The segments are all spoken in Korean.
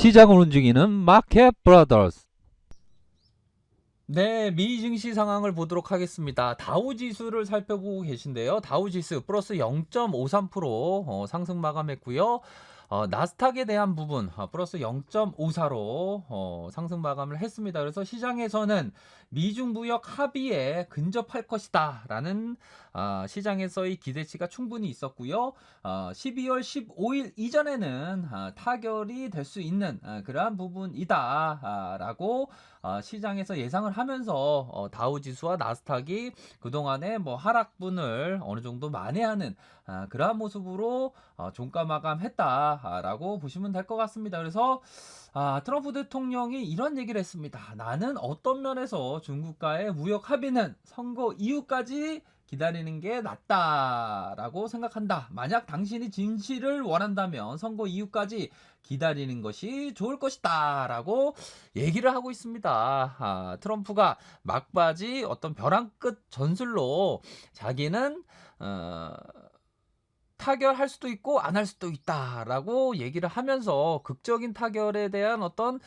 시장을 움직이는 마켓 브라더스. 네, 미 증시 상황을 보도록 하겠습니다. 다우 지수를 살펴보고 계신데요. 다우 지수 플러스 0.53% 상승 마감했고요. 나스닥에 대한 부분 플러스 0.54로 상승 마감을 했습니다. 그래서 시장에서는 미중 무역 합의에 근접할 것이다 라는 시장에서의 기대치가 충분히 있었고요. 12월 15일 이전에는 타결이 될 수 있는 그러한 부분이다 라고 시장에서 예상을 하면서 다우지수와 나스닥이 그동안에 뭐 하락분을 어느 정도 만회하는 그러한 모습으로 종가 마감했다라고 보시면 될 것 같습니다. 그래서 트럼프 대통령이 이런 얘기를 했습니다. 나는 어떤 면에서 중국과의 무역 합의는 선거 이후까지 기다리는 게 낫다라고 생각한다. 만약 당신이 진실을 원한다면 선거 이후까지 기다리는 것이 좋을 것이다 라고 얘기를 하고 있습니다. 트럼프가 막바지 어떤 벼랑 끝 전술로 자기는 타결할 수도 있고 안 할 수도 있다라고 얘기를 하면서 극적인 타결에 대한 어떤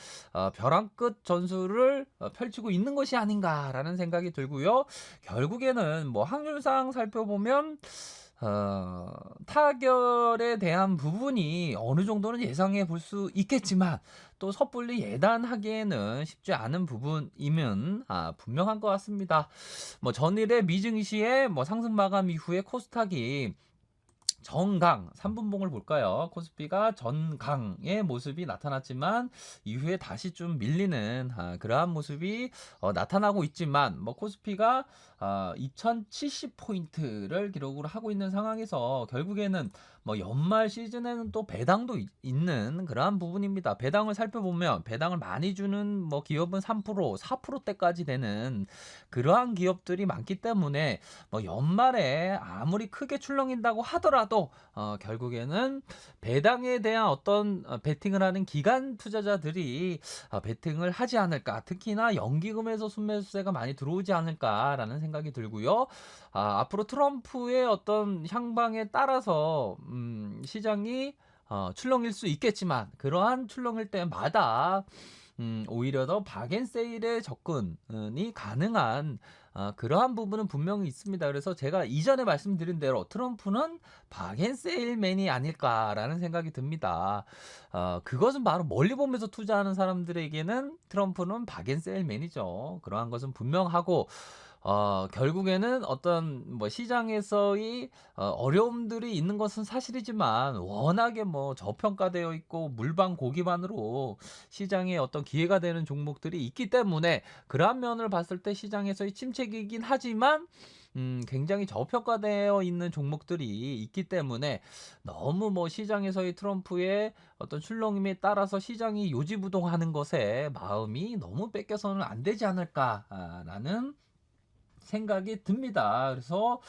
벼랑 끝 전술을 펼치고 있는 것이 아닌가라는 생각이 들고요. 결국에는 뭐 확률상 살펴보면 타결에 대한 부분이 어느 정도는 예상해 볼 수 있겠지만 또 섣불리 예단하기에는 쉽지 않은 부분이면 분명한 것 같습니다. 뭐 전일의 미증시의 뭐 상승 마감 이후에 코스닥이 정강 3분봉을 볼까요? 코스피가 전강의 모습이 나타났지만 이후에 다시 좀 밀리는 그러한 모습이 나타나고 있지만 뭐 코스피가 2070포인트를 기록을 하고 있는 상황에서 결국에는 뭐 연말 시즌에는 또 배당도 있는 그러한 부분입니다. 배당을 살펴보면 배당을 많이 주는 뭐 기업은 3%, 4%대까지 되는 그러한 기업들이 많기 때문에 뭐 연말에 아무리 크게 출렁인다고 하더라도 결국에는 배당에 대한 어떤 베팅을 하는 기관 투자자들이 베팅을 하지 않을까, 특히나 연기금에서 순매수세가 많이 들어오지 않을까라는 생각이 들고요. 앞으로 트럼프의 어떤 향방에 따라서 시장이 출렁일 수 있겠지만 그러한 출렁일 때마다 오히려 더 박앤세일에 접근이 가능한 그러한 부분은 분명히 있습니다. 그래서 제가 이전에 말씀드린 대로 트럼프는 박앤세일맨이 아닐까라는 생각이 듭니다. 그것은 바로 멀리 보면서 투자하는 사람들에게는 트럼프는 박앤세일맨이죠. 그러한 것은 분명하고 결국에는 어떤 뭐 시장에서의 어려움들이 있는 것은 사실이지만 워낙에 뭐 저평가되어 있고 물방 고기반으로 시장에 어떤 기회가 되는 종목들이 있기 때문에 그러한 면을 봤을 때 시장에서의 침체기이긴 하지만 굉장히 저평가되어 있는 종목들이 있기 때문에 너무 뭐 시장에서의 트럼프의 어떤 출렁임에 따라서 시장이 요지부동하는 것에 마음이 너무 뺏겨서는 안 되지 않을까라는 생각이 듭니다. 그래서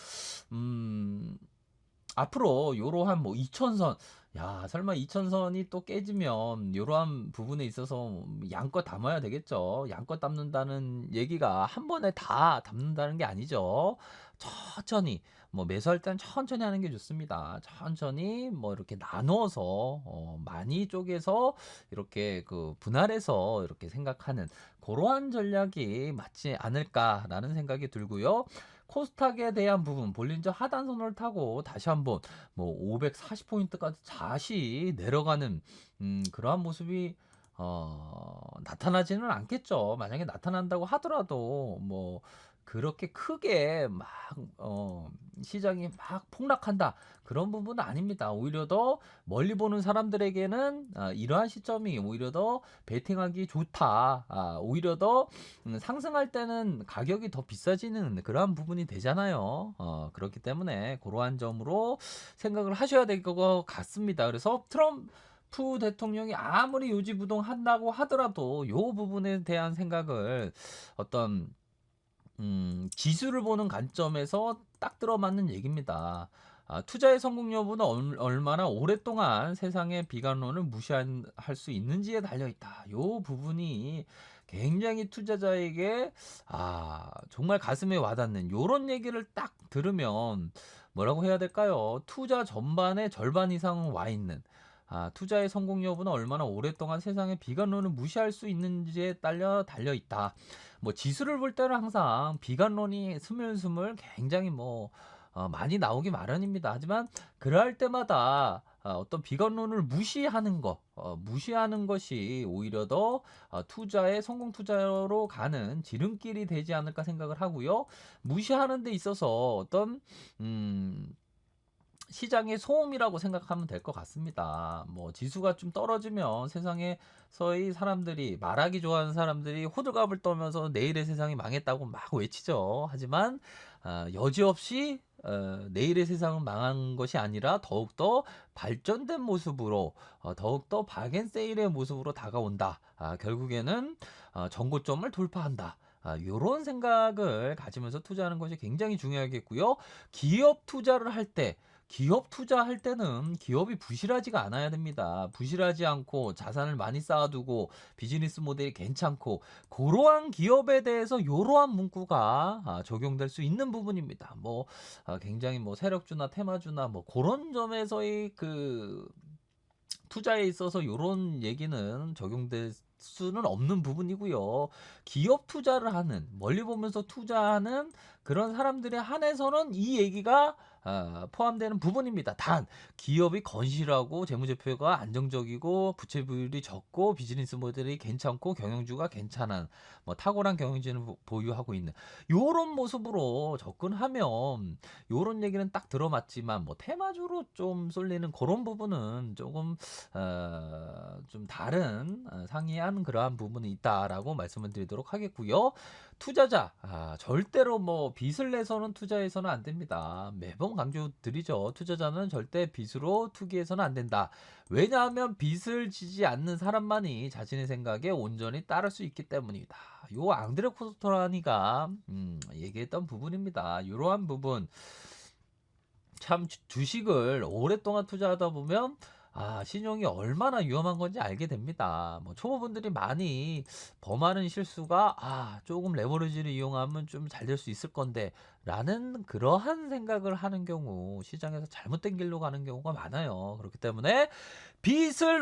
앞으로 요러한 뭐 2000선, 야 설마 2000선이 또 깨지면 요러한 부분에 있어서 양껏 담아야 되겠죠. 양껏 담는다는 얘기가 한 번에 다 담는다는 게 아니죠. 천천히 뭐 매수할 때는 천천히 하는 게 좋습니다. 천천히 뭐 이렇게 나누어서 많이 쪼개서 이렇게 그 분할해서 이렇게 생각하는 그러한 전략이 맞지 않을까라는 생각이 들고요. 코스닥에 대한 부분 볼린저 하단선을 타고 다시 한번 뭐 540포인트까지 다시 내려가는 그러한 모습이 나타나지는 않겠죠. 만약에 나타난다고 하더라도 뭐 그렇게 크게 막 시장이 막 폭락한다 그런 부분은 아닙니다. 오히려 더 멀리 보는 사람들에게는 이러한 시점이 오히려 더 베팅하기 좋다. 오히려 더 상승할 때는 가격이 더 비싸지는 그러한 부분이 되잖아요. 그렇기 때문에 그러한 점으로 생각을 하셔야 될 것 같습니다. 그래서 트럼프 대통령이 아무리 요지부동한다고 하더라도 요 부분에 대한 생각을 어떤 지수를 보는 관점에서 딱 들어맞는 얘기입니다. 투자의 성공 여부는 얼마나 오랫동안 세상의 비관론을 무시할 수 있는지에 달려있다. 요 부분이 굉장히 투자자에게 정말 가슴에 와닿는 요런 얘기를 딱 들으면 뭐라고 해야 될까요? 투자 전반의 절반 이상은 와 있는 투자의 성공 여부는 얼마나 오랫동안 세상의 비관론을 무시할 수 있는지에 달려 있다. 뭐 지수를 볼 때는 항상 비관론이 스물스물 굉장히 많이 나오기 마련입니다. 하지만 그럴 때마다 어떤 비관론을 무시하는 것이 오히려 더 투자의 성공 투자로 가는 지름길이 되지 않을까 생각을 하고요. 무시하는 데 있어서 어떤 시장의 소음이라고 생각하면 될 것 같습니다. 뭐 지수가 좀 떨어지면 세상에서의 사람들이 말하기 좋아하는 사람들이 호들갑을 떨면서 내일의 세상이 망했다고 막 외치죠. 하지만 여지없이 내일의 세상은 망한 것이 아니라 더욱더 발전된 모습으로 더욱더 박앤세일의 모습으로 다가온다. 결국에는 전고점을 돌파한다. 요런 생각을 가지면서 투자하는 것이 굉장히 중요하겠고요. 기업 투자할 때는 기업이 부실하지가 않아야 됩니다. 부실하지 않고 자산을 많이 쌓아두고 비즈니스 모델이 괜찮고 그러한 기업에 대해서 이러한 문구가 적용될 수 있는 부분입니다. 굉장히 세력주나 테마주나 그런 점에서의 그 투자에 있어서 이런 얘기는 적용될 수는 없는 부분이고요. 기업 투자를 하는, 멀리 보면서 투자하는 그런 사람들에 한해서는 이 얘기가 포함되는 부분입니다. 단 기업이 건실하고 재무제표가 안정적이고 부채 비율이 적고 비즈니스 모델이 괜찮고 경영주가 괜찮은 탁월한 경영진을 보유하고 있는 요런 모습으로 접근하면 요런 얘기는 딱 들어맞지만 테마주로 좀 쏠리는 그런 부분은 조금 좀 다른 상이한 그러한 부분이 있다라고 말씀을 드리도록 하겠고요. 투자자 절대로 빚을 내서는 투자해서는 안 됩니다. 매번 강조드리죠. 투자자는 절대 빚으로 투기해서는 안 된다. 왜냐하면 빚을 지지 않는 사람만이 자신의 생각에 온전히 따를 수 있기 때문이다. 요 앙드레 코스토라니가 얘기했던 부분입니다. 이러한 부분 참 주식을 오랫동안 투자하다 보면 신용이 얼마나 위험한 건지 알게 됩니다. 초보분들이 많이 범하는 실수가 조금 레버리지를 이용하면 좀 잘 될 수 있을 건데 라는 그러한 생각을 하는 경우 시장에서 잘못된 길로 가는 경우가 많아요. 그렇기 때문에 빚을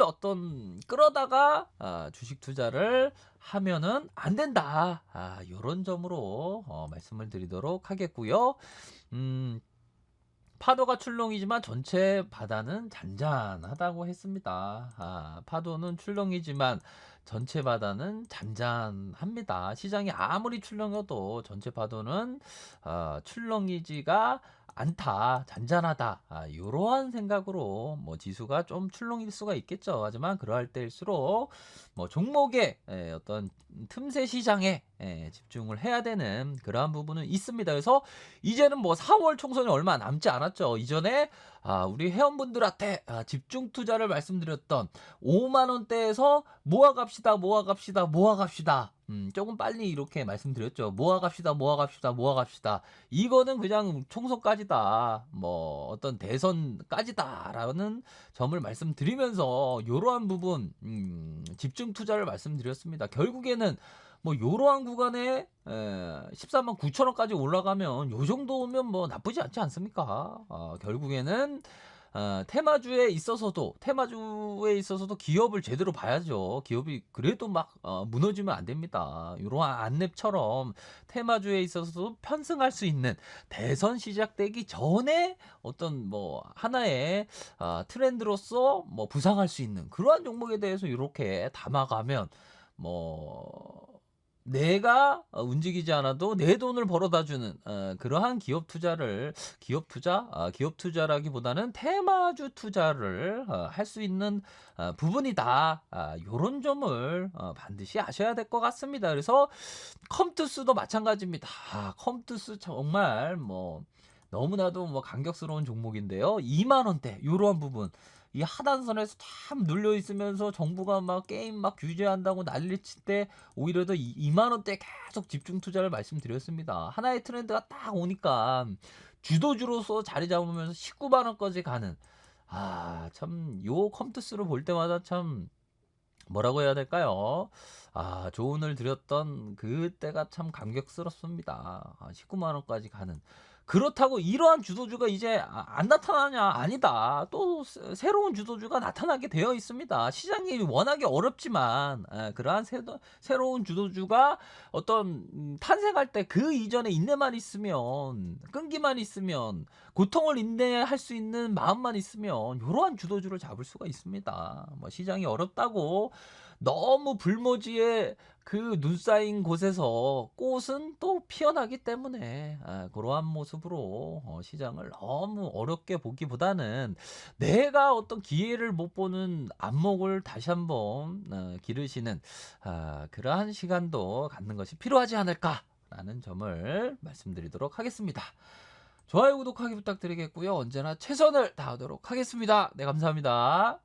끌어다가 주식 투자를 하면은 안 된다. 요런 점으로 말씀을 드리도록 하겠고요. 파도가 출렁이지만 전체 바다는 잔잔하다고 했습니다. 파도는 출렁이지만 전체 바다는 잔잔합니다. 시장이 아무리 출렁여도 전체 파도는 출렁이지가 않다, 잔잔하다. 이러한 생각으로 지수가 좀 출렁일 수가 있겠죠. 하지만 그러할 때일수록 종목의 어떤 틈새 시장에 집중을 해야 되는 그러한 부분은 있습니다. 그래서 이제는 4월 총선이 얼마 남지 않았죠. 이전에 우리 회원분들한테 집중 투자를 말씀드렸던 5만 원대에서 모아갑시다. 조금 빨리 이렇게 말씀드렸죠. 모아갑시다. 이거는 그냥 총선까지다. 어떤 대선까지다라는 점을 말씀드리면서 이러한 부분 집중 투자를 말씀드렸습니다. 결국에는 요러한 구간에 14만 9천 원까지 올라가면 요 정도면 나쁘지 않지 않습니까? 결국에는 테마주에 있어서도 기업을 제대로 봐야죠. 기업이 그래도 무너지면 안 됩니다. 이러한 안랩처럼 테마주에 있어서도 편승할 수 있는 대선 시작되기 전에 어떤 하나의 트렌드로서 부상할 수 있는 그러한 종목에 대해서 이렇게 담아가면 내가 움직이지 않아도 내 돈을 벌어다 주는 그러한 기업 투자라기보다는 테마주 투자를 할 수 있는 부분이다. 요런 점을 반드시 아셔야 될 것 같습니다. 그래서 컴투스도 마찬가지입니다. 컴투스 정말 너무나도 감격스러운 종목인데요. 2만 원대 요런 부분 이 하단선에서 참 눌려 있으면서 정부가 게임 규제한다고 난리칠 때 오히려 더 2만 원대 계속 집중 투자를 말씀드렸습니다. 하나의 트렌드가 딱 오니까 주도주로서 자리 잡으면서 19만 원까지 가는 참 요 컴투스를 볼 때마다 참 뭐라고 해야 될까요? 조언을 드렸던 그때가 참 감격스럽습니다. 19만 원까지 가는 그렇다고 이러한 주도주가 이제 안 나타나냐? 아니다. 또 새로운 주도주가 나타나게 되어 있습니다. 시장이 워낙에 어렵지만 그러한 새로운 주도주가 어떤 탄생할 때 그 이전에 인내만 있으면 끈기만 있으면 고통을 인내할 수 있는 마음만 있으면 이러한 주도주를 잡을 수가 있습니다. 뭐 시장이 어렵다고 너무 불모지에 그 눈 쌓인 곳에서 꽃은 또 피어나기 때문에 그러한 모습으로 시장을 너무 어렵게 보기보다는 내가 어떤 기회를 못 보는 안목을 다시 한번 기르시는 그러한 시간도 갖는 것이 필요하지 않을까라는 점을 말씀드리도록 하겠습니다. 좋아요, 구독하기 부탁드리겠고요. 언제나 최선을 다하도록 하겠습니다. 네, 감사합니다.